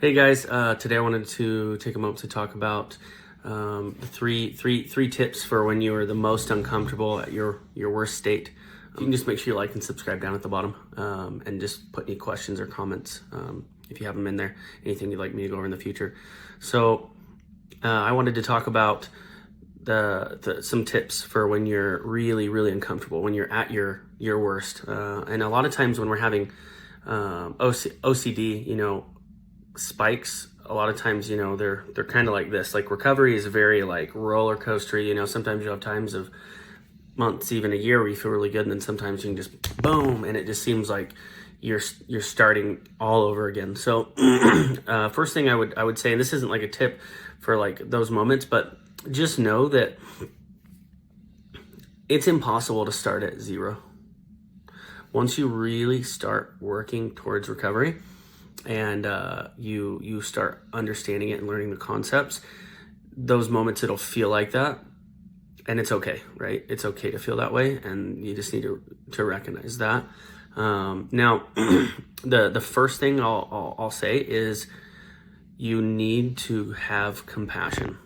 Hey guys, today I wanted to take a moment to talk about the three tips for when you are the most uncomfortable at your worst state. You can just make sure you like and subscribe down at the bottom, and just put any questions or comments if you have them in there. Anything you'd like me to go over in the future. So I wanted to talk about some tips for when you're really uncomfortable, when you're at your worst. And a lot of times when we're having OCD, spikes, a lot of times, they're kind of like this. Like recovery is very like roller coaster. Sometimes you have times of months, even a year, where you feel really good, and then sometimes you can just boom, and it just seems like you're starting all over again. So first thing I would say, and this isn't like a tip for like those moments, but just know that it's impossible to start at zero. Once you really start working towards recovery, and you start understanding it and learning the concepts, those moments it'll feel like that, and it's okay, right? It's okay to feel that way, and you just need to recognize that. Now, the first thing I'll say is you need to have compassion.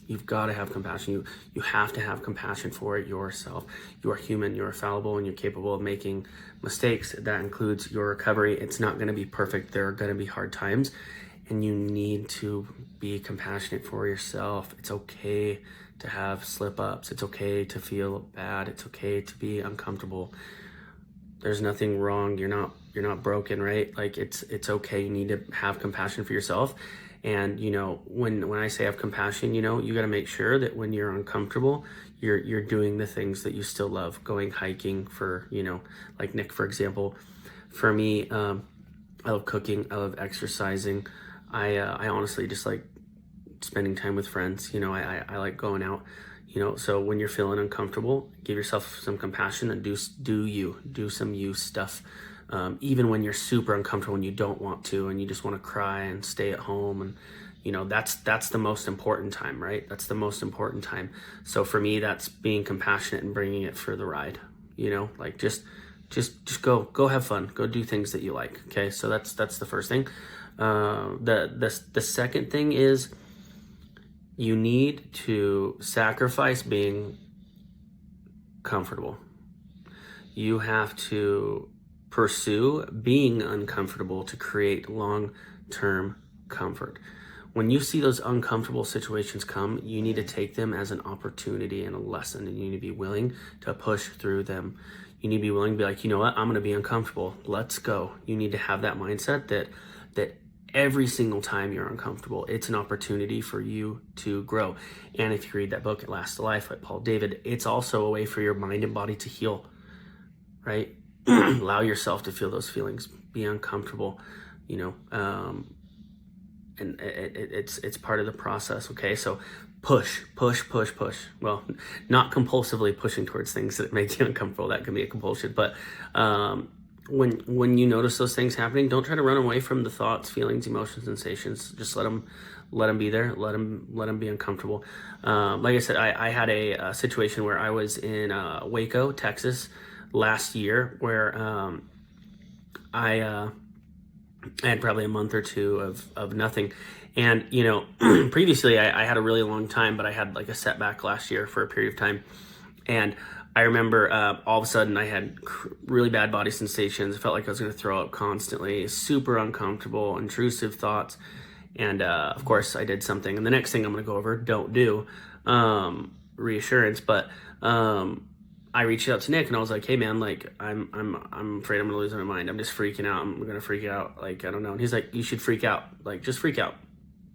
You've got to have compassion. You have to have compassion for yourself. You are human, you are fallible, and you're capable of making mistakes. That includes your recovery. It's not going to be perfect. There are going to be hard times, and you need to be compassionate for yourself. It's okay to have slip-ups. It's okay to feel bad. It's okay to be uncomfortable. There's nothing wrong. You're not broken, right? Like it's okay. You need to have compassion for yourself. And when I say have compassion, you got to make sure that when you're uncomfortable, you're doing the things that you still love. Going hiking for, like Nick, for example. For me, I love cooking. I love exercising. I honestly just like spending time with friends. I like going out. So when you're feeling uncomfortable, give yourself some compassion and do some you stuff. Even when you're super uncomfortable, when you don't want to, and you just want to cry and stay at home, and that's the most important time, right? That's the most important time. So for me, that's being compassionate and bringing it for the ride. Like just go have fun, go do things that you like. Okay, so that's the first thing. The second thing is you need to sacrifice being comfortable. You have to pursue being uncomfortable to create long-term comfort. When you see those uncomfortable situations come, you need to take them as an opportunity and a lesson, and you need to be willing to push through them. You need to be willing to be like, you know what, I'm going to be uncomfortable. Let's go. You need to have that mindset that every single time you're uncomfortable, it's an opportunity for you to grow. And if you read that book, It Lasts a Life by Paul David, it's also a way for your mind and body to heal, right? Allow yourself to feel those feelings, be uncomfortable, and it's part of the process. Okay, so push. Well, not compulsively pushing towards things that make you uncomfortable. That can be a compulsion, but when you notice those things happening, don't try to run away from the thoughts, feelings, emotions, sensations. Just let them be there. Let them be uncomfortable. Like I said, I had a situation where I was in Waco, Texas, last year, where I had probably a month or two of nothing. And, previously I had a really long time, but I had like a setback last year for a period of time. And I remember all of a sudden I had really bad body sensations. I felt like I was going to throw up constantly, super uncomfortable, intrusive thoughts. And of course I did something. And the next thing I'm going to go over, don't do, reassurance. But I reached out to Nick and I was like, hey man, like I'm afraid I'm gonna lose my mind. I'm just freaking out. I'm gonna freak out. Like, I don't know. And he's like, you should freak out. Like, just freak out.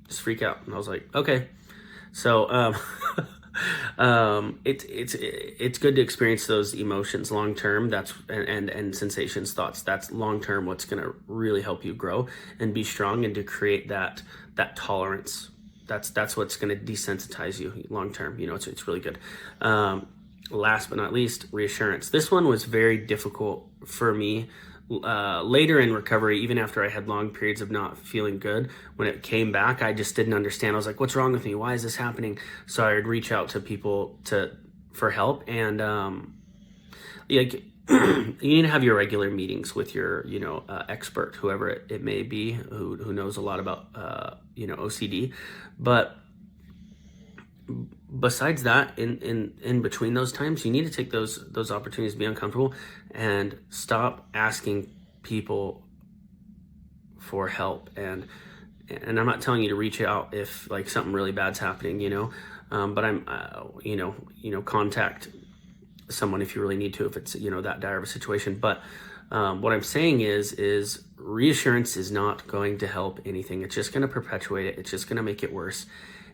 Just freak out. And I was like, okay. So it's good to experience those emotions long term. That's and sensations, thoughts. That's long term what's gonna really help you grow and be strong, and to create that tolerance. That's what's gonna desensitize you long term. It's really good. Last but not least, reassurance. This one was very difficult for me later in recovery, even after I had long periods of not feeling good. When it came back, I just didn't understand. I was like, what's wrong with me? Why is this happening? So I would reach out to people for help. And like you need to have your regular meetings with your, expert, whoever it may be, who knows a lot about, OCD. But besides that, in between those times, you need to take those opportunities to be uncomfortable and stop asking people for help. And I'm not telling you to reach out if like something really bad's happening, but I'm, contact someone if you really need to, if it's, that dire of a situation. But what I'm saying is reassurance is not going to help anything. It's just going to perpetuate it. It's just going to make it worse.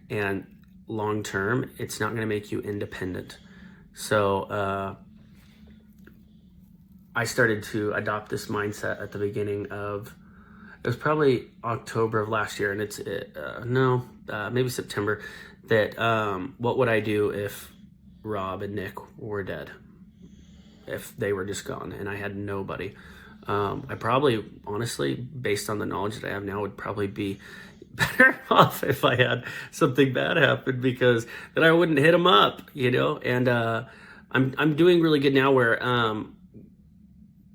And long term, it's not going to make you independent. So I started to adopt this mindset at the beginning of, it was probably October of last year, and it's maybe September, that what would I do if Rob and Nick were dead, if they were just gone and I had nobody? I probably, honestly, based on the knowledge that I have now, would probably be better off if I had something bad happen, because then I wouldn't hit them up, and I'm doing really good now where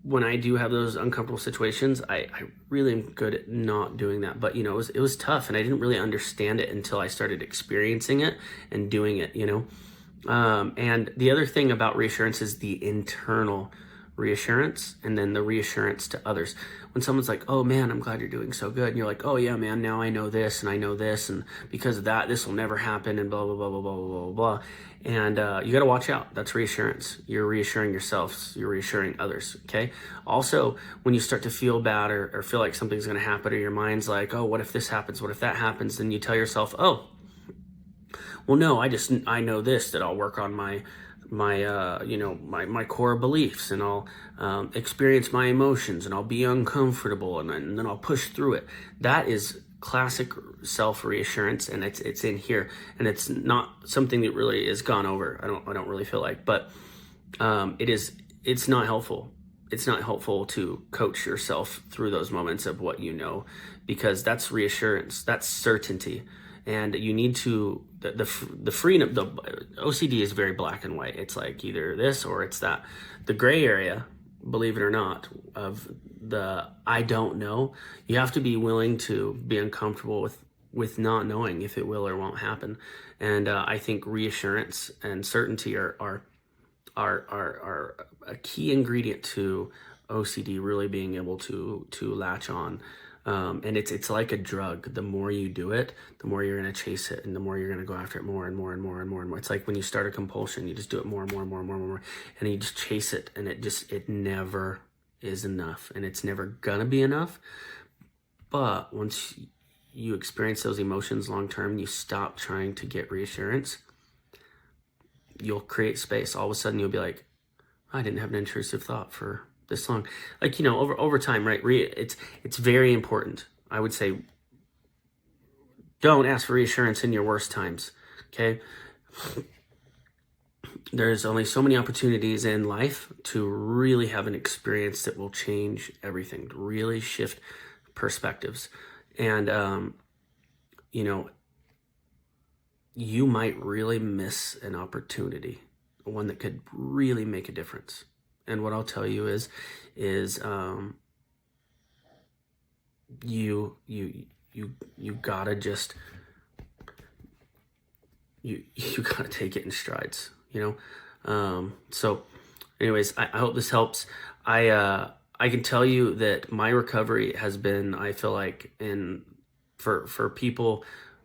when I do have those uncomfortable situations, I really am good at not doing that. But, it was tough, and I didn't really understand it until I started experiencing it and doing it, and the other thing about reassurance is the internal reassurance, and then the reassurance to others. When someone's like, oh man, I'm glad you're doing so good, and you're like, oh yeah, man, now I know this and I know this, and because of that, this will never happen, and blah, blah, blah, blah, blah, blah, blah, blah. And you got to watch out. That's reassurance. You're reassuring yourself. You're reassuring others, okay? Also, when you start to feel bad or feel like something's going to happen, or your mind's like, oh, what if this happens? What if that happens? Then you tell yourself, oh, well, no, I know this, that I'll work on my core beliefs, and I'll experience my emotions, and I'll be uncomfortable, and then I'll push through it. That is classic self-reassurance, and it's in here, and it's not something that really is gone over. I don't really feel like, but it's not helpful. It's not helpful to coach yourself through those moments of what because that's reassurance, that's certainty. And you need to, the freedom, the OCD is very black and white. It's like either this or it's that. The gray area, believe it or not, of the I don't know, you have to be willing to be uncomfortable with not knowing if it will or won't happen. And I think reassurance and certainty are a key ingredient to OCD really being able to latch on. And it's like a drug. The more you do it, the more you're going to chase it, and the more you're going to go after it more and more and more and more and more. It's like when you start a compulsion, you just do it more and more and more and more and more, and you just chase it, and it never is enough, and it's never gonna be enough. But once you experience those emotions long term, you stop trying to get reassurance, you'll create space. All of a sudden you'll be like, I didn't have an intrusive thought for this long. Like, over time, right? It's very important. I would say don't ask for reassurance in your worst times, okay? There's only so many opportunities in life to really have an experience that will change everything, to really shift perspectives. And, you might really miss an opportunity, one that could really make a difference. And what I'll tell you is you gotta just, you gotta take it in strides, So anyways, I hope this helps. I can tell you that my recovery has been, I feel like, for people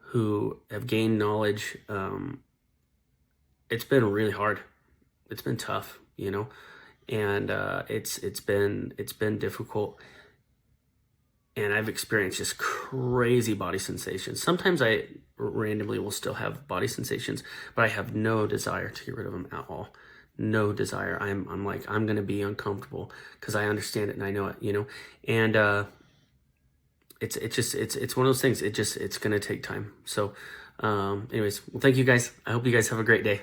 who have gained knowledge, it's been really hard. It's been tough, and it's been difficult. And I've experienced just crazy body sensations. Sometimes I randomly will still have body sensations, but I have no desire to get rid of them at all. No desire. I'm like, I'm going to be uncomfortable because I understand it and I know it, and it's one of those things. It's going to take time. So anyways, well, thank you guys. I hope you guys have a great day.